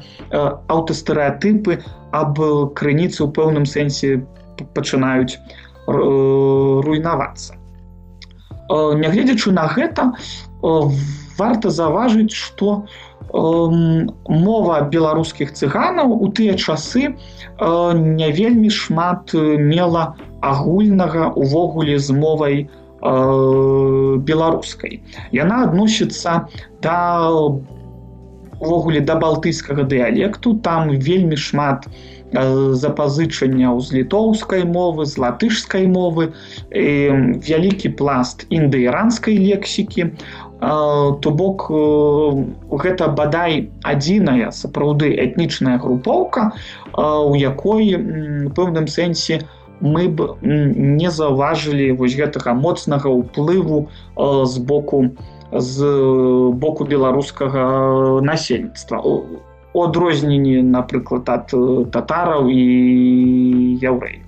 Speaker 1: аўтастэрэатыпы аб крыніцы ў пэўным сэнсе пачынаюць руйнавацца. Нягледзячы на гэта, варта заўважыць, што мова беларускіх цыганаў у тыя часы не вельмі шмат мела агульнага увогуле з мовай беларускай. Яна адносіцца увогуле да балтыйскага дыялекту, там вельмі шмат запазычанняў з літоўскай мовы, з латышскай мовы, вялікі пласт індаіранскай лексікі. То бок гэта бадай адзіная сапраўды этнічная групоўка, у якой у пэўным сэнсе мы б не заўважылі вось гэтага моцнага ўплыву з боку беларускага насельніцтва. У адрозненні, напрыклад, ад татараў і яўрэяў.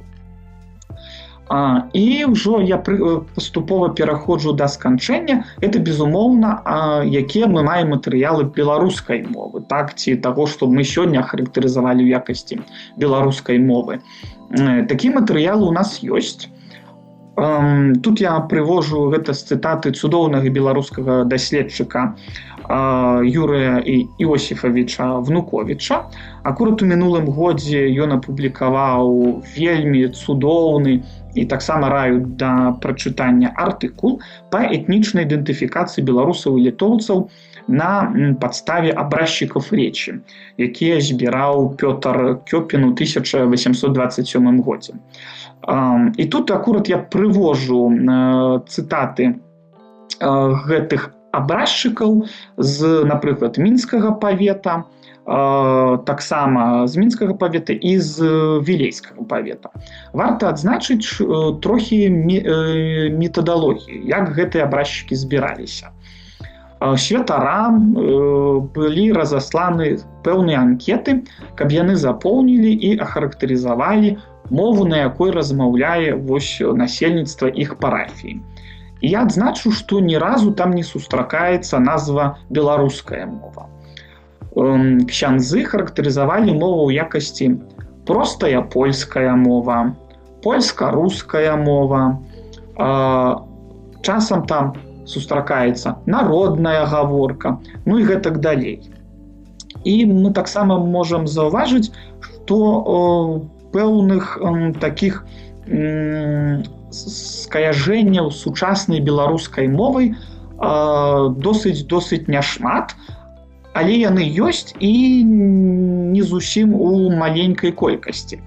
Speaker 1: І ўжо я паступова пераходжу да сканчэння. Гэта, безумоўна, якія мы маем матэрыялы беларускай мовы, так, ці таго, што мы сёння характарызавалі ў якасці беларускай мовы. Такі матэрыялы у нас ёсць. Тут я прывожу гэта з цытаты цудоўнага беларускага даследчыка Юрыя Іосіфавіча Внуковіча. Акурат у мінулым годзе ён апублікаваў вельмі цудоўны і таксама раю да прачытання артыкул па этнічнай ідэнтыфікацыі беларусаў і літоўцаў на падставе абразчыкаў речі, якія збіраў Пётр Кёпін у 1827 годзе. І тут акурат я прывожу цытаты гэтых абразчыкаў з, напрыклад, мінскага павета, таксама з мінскага павета і з вілейскага павета. Варта адзначыць трохі метадалогіі, як гэтыя абразчыкі збіраліся. Святарам былі разасланы пэўныя анкеты, каб яны запоўнілі і ахарактарызавалі мову, на якой размаўляе насельніцтва іх парафіі. І я адзначу, што ні разу там не сустракаецца назва беларуская мова. Ксяндзы характарызавалі мову ў якасці простая польская мова, польска-руская мова, часам там сустракаецца народная гаворка, ну і гэтак далей. І мы таксама можам заўважыць, што пэўных такіх скаяжэнняў сучаснай беларускай мовай досыць няшмат, але яны ёсць і не зусім у маленькай колькасці.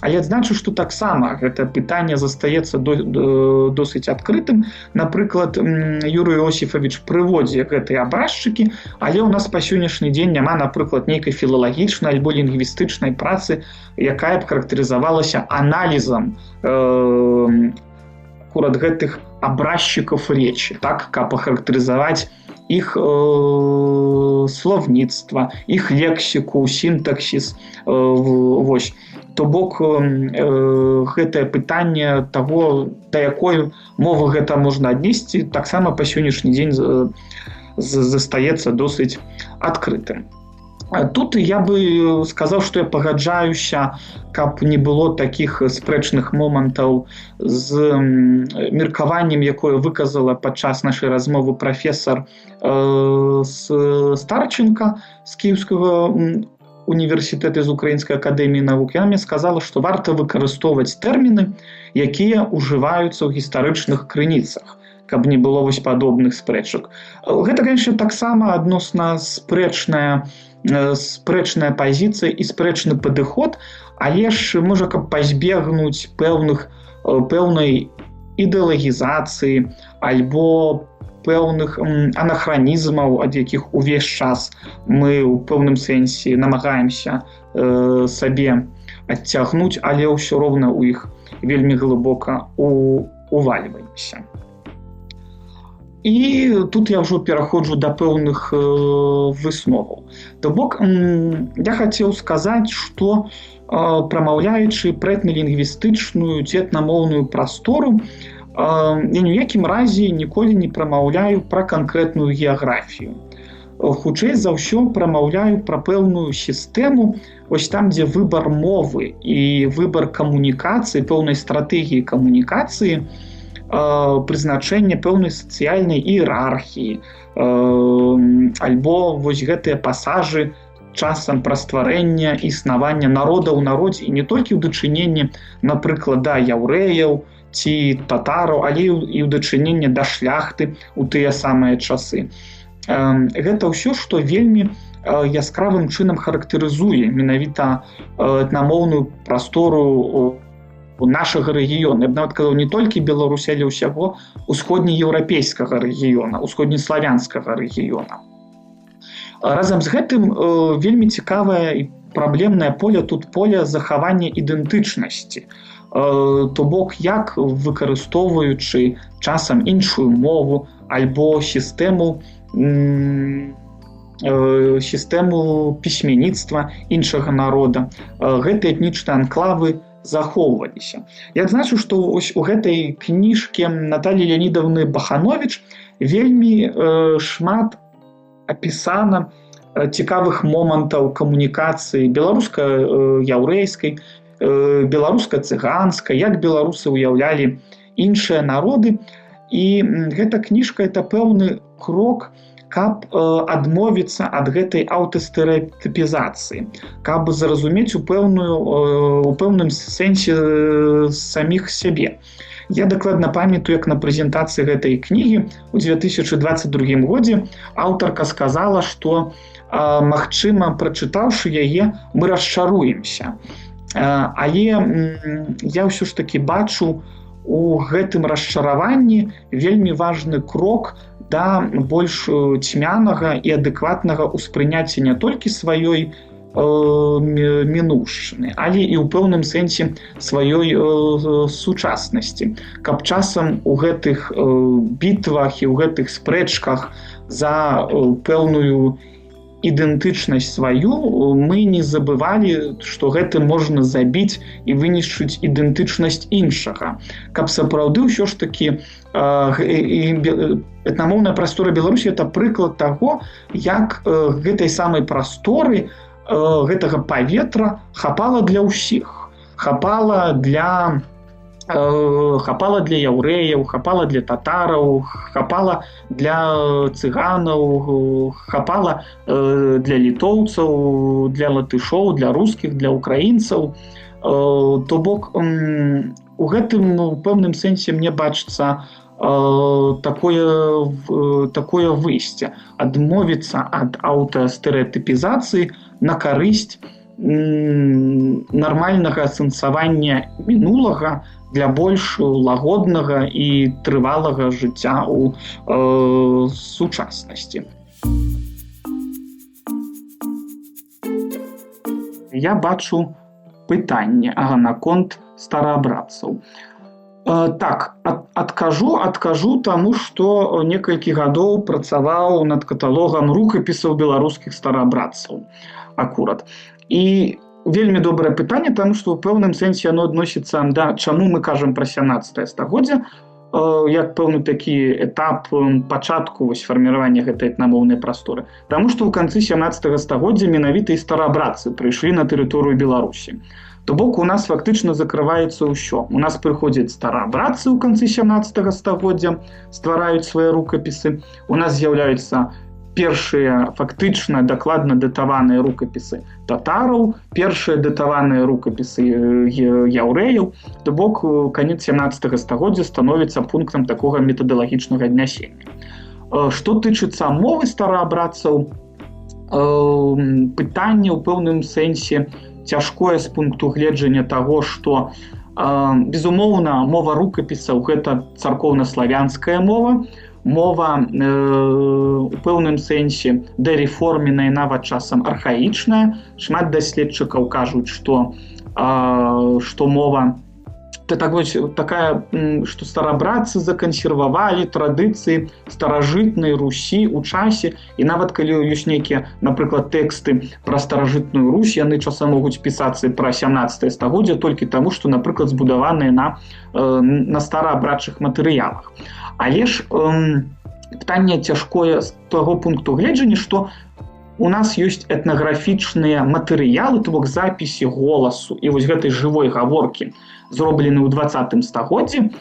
Speaker 1: Але адзначу, што таксама гэта пытанне застаецца досыць адкрытым. Напрыклад, Юрый Іосіфавіч прыводзе гэтыя абразчыкі, але ў нас па сённяшні дзень няма, напрыклад, нейкай філалагічнай альбо лінгвістычнай працы, якая б характарызавалася аналізам акурат гэтых абразчыкаў речі, так, каб ахарактарызаваць іх словніцтва, іх лексіку, сінтаксіс. Вось. То бок гэтае пытанне таго, да якой мовы гэта можна аднесці, таксама па сённяшні дзень застаецца досыць адкрытым. Тут я бы сказаў, што я пагаджаюся, каб не было такіх спрэчных момантаў з меркаваннем, якое выказала падчас нашай размовы прафесар Старченко з Кіеўскага універсітэта з Украінскай акадэміі навук. Яна мне сказала, што варта выкарыстоўваць тэрміны, якія ўжываюцца ў гістарычных крыніцах, каб не было вось падобных спрэчак. Гэта, конечно, таксама адносна спрэчная пазіцыя і спрэчны падыход, але ж можа, каб пазбегнуць пэўнай ідэалагізацыі альбо пэўных анахранізмаў, ад якіх увесь час мы ў пэўным сэнсе намагаемся сабе адцягнуць, але ўсё роўна ў іх вельмі глыбока увальваемся. І тут я ўжо пераходжу да пэўных высноваў. То бок я хацеў сказаць, што прамаўляючы пра этналінгвістычную ці этнамоўную прастору, я ні ў якім разе ніколі не прамаўляю пра канкрэтную геаграфію. Хутчэй за ўсё прамаўляю пра пэўную сістэму, вось там, дзе выбар мовы і выбар камунікацыі, пэўнай стратэгіі камунікацыі, прызначэнне пэўнай сацыяльнай іерархіі, альбо вось гэтыя пасажы часам пра стварэнне існавання народа ў народзе, і не толькі ў дачыненні, напрыклад, да яўрэяў ці татараў, але і ў дачыненні да шляхты ў тыя самыя часы. Гэта ўсё, што вельмі яскравым чынам характарызуе менавіта этнамоўную прастору нашага рэгіёна. Я б нават казаў, не толькі Беларусі, але ўсяго усходнееўрапейскага рэгіёна, усходнеславянскага рэгіёна. Разам з гэтым вельмі цікавае і праблемнае поле тут поле захавання ідэнтычнасці. То бок, як выкарыстоўваючы часам іншую мову альбо сістэму пісьменніцтва іншага народа, гэтыя этнічныя анклавы захоўваліся. Я адзначу, што у гэтай кніжке Наталіі Леанідаўны Бахановіч вельмі шмат апісана цікавых момантаў камунікацыі беларуска-яўрэйскай, беларуска-цыганскай, як беларусы ўяўлялі іншыя народы. І гэта кніжка – это пэўны крок, каб адмовіцца ад гэтай аўтастэрэатыпізацыі, каб зразумець у пэўным сэнсе саміх сябе. Я дакладна памятаю, як на прэзентацыі гэтай кнігі ў 2022 годзе аўтарка сказала, што, магчыма, прачытаўшы яе, мы расчаруемся. Але я ўсё ж такі бачу у гэтым расчараванні вельмі важны крок да больш цьмянага і адэкватнага ўспрыняцця не толькі сваёй мінуўшчыны, але і ў пэўным сэнсе сваёй сучаснасці. Каб часам у гэтых бітвах і ў гэтых спрэчках за пэўную ідэнтычнасць сваю мы не забывалі, што гэтым можна забіць і вынішчыць ідэнтычнасць іншага. Каб сапраўды ўсё ж такі этнамоўная прастора Беларусі – это прыклад таго, як гэтай самай прасторы, гэтага паветра хапала для ўсіх. Хапала для яўрэяў, хапала для татараў, хапала для цыганаў, хапала для літоўцаў, для латышоў, для рускіх, для украінцаў. То бок, у гэтым у пэўным сэнсе мне бачыцца такое выйсце. Адмовіцца ад аўтастэрэатыпізацыі на карысць нармальнага асэнсавання мінулага для больш лагоднага і трывалага жыцця ў сучаснасці. Я бачу пытанне наконт стараабрадцаў. Так, адкажу таму, што некалькі гадоў працаваў над каталогам рукапісаў беларускіх стараабрадцаў акурат. І вельмі добрае пытанне, таму што ў пэўным сэнсе яно адносіцца да чаму мы кажам пра 17 стагоддзе, як пэўны такі этап пачатку фарміравання гэтай этнамоўнай прасторы. Таму што ў канцы 17 стагоддзя менавіта і стараабрадцы прыйшлі на тэрыторыю Беларусі. То бок у нас фактычна закрываецца ўсё. У нас прыходзяць стараабрадцы ў канцы 17 стагоддзя, ствараюць свае рукапісы. У нас з'яўляюцца першыя фактычна дакладна датаваныя рукапісы татараў, першыя датаваныя рукапісы яўрэяў. То бок канец 17 стагоддзя становіцца пунктам такога метадалагічнага аднясення. Што тычыцца мовы стараабрадцаў, пытанне ў пэўным сэнсе цяжкое з пункту гледжання таго, што, безумоўна, мова рукапісаў – гэта царкоўна-славянская мова, мова у пэўным сэнсе дэрэформеная, нават часам архаічная. Шмат даследчыкаў кажуць, што мова такая, што старабратцы закансервавалі традыцыі старажытнай Русі ў часе, і нават калі ёсць нейкія, напрыклад, тэксты пра старажытную Русь, яны часам могуць пісацца пра 17 стагоддзе толькі таму, што, напрыклад, збудаваныя на стараабрадчых матэрыялах. Але ж пытанне цяжкое з таго пункту гледжання, што у нас ёсць этнаграфічныя матэрыялы, то бок запісы голасу і вось гэтай жывой гаворкі, зроблены ў 20 стагоддзі.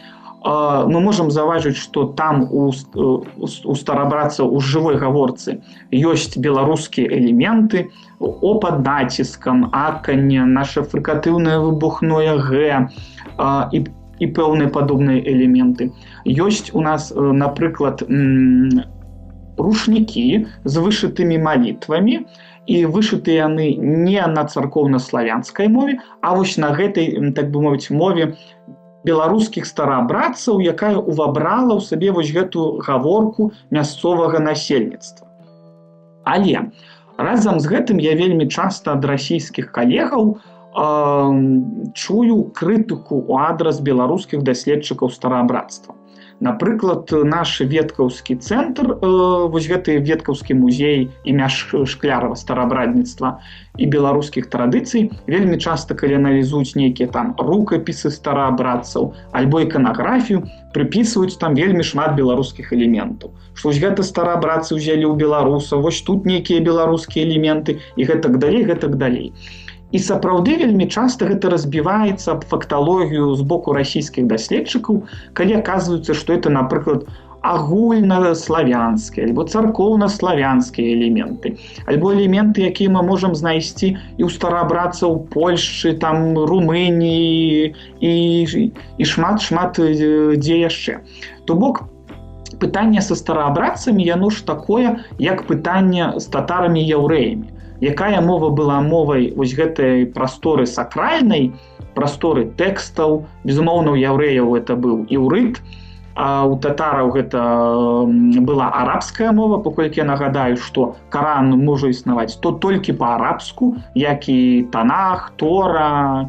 Speaker 1: Мы можам заўважыць, што там у старабрацаў у жывой гаворцы ёсць беларускія элементы, о пад націскам, аканне, наше фрыкатыўнае выбухное г і пэўныя падобныя элементы. Ёсць у нас, напрыклад, рушнікі з вышытымі малітвамі, і вышыты яны не на царкоўна-славянскай мове, а вось на гэтай, так бы мовіць, мове беларускіх стараабрадцаў, якая увабрала ў сабе вось гэтую гаворку мясцовага насельніцтва. Але разам з гэтым я вельмі часта ад расійскіх калегаў чую крытыку ў адрас беларускіх даследчыкаў стараабрацтва. Напрыклад, наш веткаўскі цэнтр, вось гэты веткаўскі музей імя Шклярова стараабрадніцтва і беларускіх традыцый, вельмі часта, калі аналізуюць нейкія там рукапісы стараабрадцаў альбо іканаграфію, прыпісваюць там вельмі шмат беларускіх элементаў. Што вось гэта стараабрадцы ўзялі ў беларусаў, вось тут нейкія беларускія элементы і гэтак далей, гэтак далей. І сапраўды вельмі часта гэта разбіваецца аб факталогію з боку расійскіх даследчыкаў, калі аказваецца, што это, напрыклад, агульнаславянскія альбо царкоўна-славянскія элементы, альбо элементы, якія мы можам знайсці і ў стараабрадцаў Польшчы, там Румыніі і шмат дзе яшчэ. То бок пытанне са стараабрадцамі, яно ж такое, як пытанне з татарамі-яўрэямі. Якая мова была мовай вось гэтай прасторы сакральнай, прасторы тэкстаў. Безумоўна, у яўрэяў гэта быў іўрыт, а у татараў гэта была арабская мова, паколькі я нагадаю, што Каран можа існаваць то толькі па-арабску, як і Танах, Тора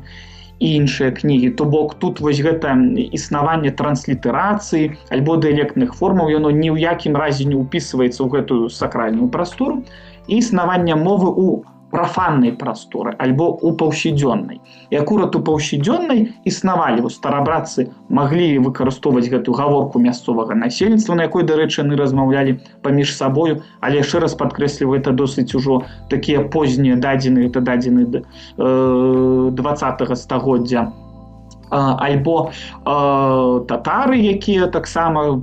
Speaker 1: і іншыя кнігі. То бок тут вось гэта існаванне транслітэрацыі альбо дыялектных формаў, яно ні ў якім разе не ўпісваецца ў гэтую сакральную прастору, і існаванне мовы ў прафаннай прасторы альбо ў паўсядзённай. І акурат у паўсядзённай існавалі, стараабрадцы маглі выкарыстоўваць гэтую гаворку мясцовага насельніцтва, на якой, дарэчы, яны размаўлялі паміж сабою, але яшчэ раз падкрэсліваю, гэта досыць ужо такія познія дадзены, гэта дадзены 20 стагоддзя. Альбо татары, якія таксама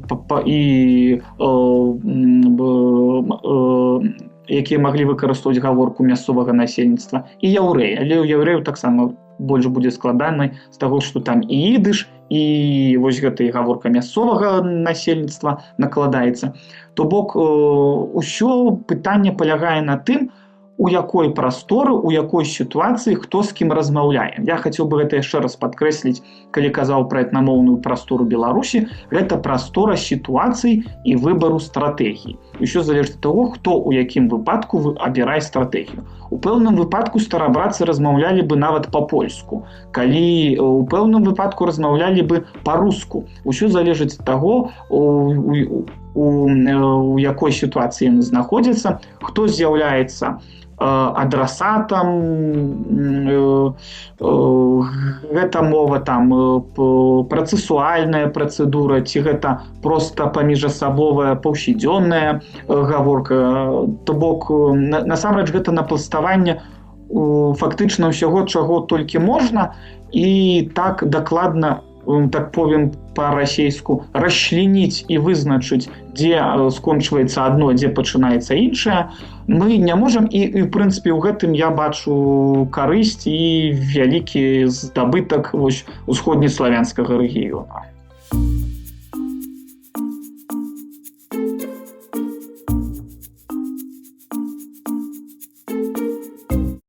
Speaker 1: якія маглі выкарыстоўваць гаворку мясцовага насельніцтва, і яўрэі. Але ў яўрэяў таксама больш будзе складанай з таго, што там і ідыш, і вось гэта і гаворка мясцовага насельніцтва накладаецца. То бок, усё пытанне палягае на тым, у якой прасторы, у якой сітуацыі, хто з кім размаўляе. Я хацеў бы гэта яшчэ раз падкрэсліць, калі казаў пра этнамоўную прастору Беларусі, гэта прастора сітуацый і выбару стратэгіі. Усё залежыць ад таго, хто у якім выпадку абірае стратэгію. У пэўным выпадку стараабрадцы размаўлялі бы нават па-польску, калі у пэўным выпадку размаўлялі бы па-руску. Усё залежыць ад таго, у якой сітуацыі яны знаходзяцца, хто з'яўляецца адрасатам, гэта мова там працэсуальная працэдура, ці гэта проста паміжасабовая паўсядзённая гаворка. То бок, насамрэч гэта напластаванне фактычна ўсяго, чаго толькі можна, і так дакладна, так повім па-расейску, расчленіць і вызначыць, дзе скончваецца адно, дзе пачынаецца іншае, мы не можам. І в прынцыпе, у гэтым я бачу карысць і вялікі здабытак усходнеславянскага рэгіёна.